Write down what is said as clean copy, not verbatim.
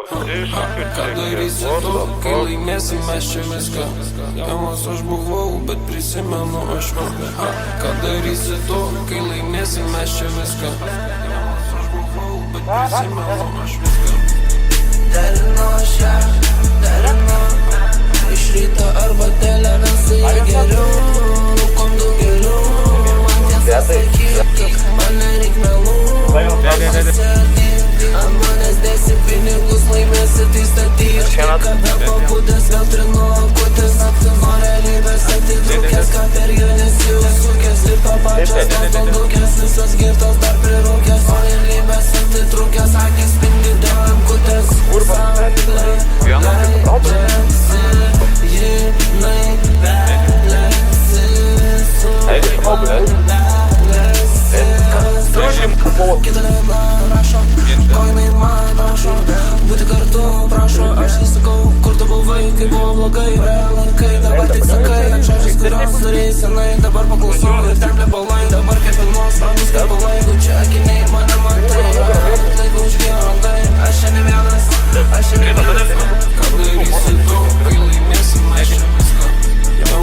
Ką darysi tu, kai laimėsim mes čia viską? Emos aš buvau, bet prisimenu aš viską. Ką darysi tu, kai laimėsim mes čia viską? Emos aš buvau, bet prisimenu aš viską. Derinu aš ją, derinu. Iš ryto arba televisai geriau. Lukom daugeliu, man tiesą sakyk, man nereik melų. Ant manęs dėsi pinigus, laimėsi tai statyk. Kada pabudęs vėl trinu akutės, aptino realybės atitrūkęs, ką per jų nesijūsukęs. Ir to pačios nesaldukės, visos girtos dar prirūkęs. O realybės atitrūkęs, akis spindi dėl ankutės. Leidžiasi, jinai veliasi su Kita diena rašo, ko jinai man rašo. Būti kartu prašo, aš įsakau, kur tu buvai, kai buvo blogai. Kai dabar tik sakai, žodžiais, kurios turėjai senai. Dabar paklausau ir ten plepalai, dabar kaip ilmos.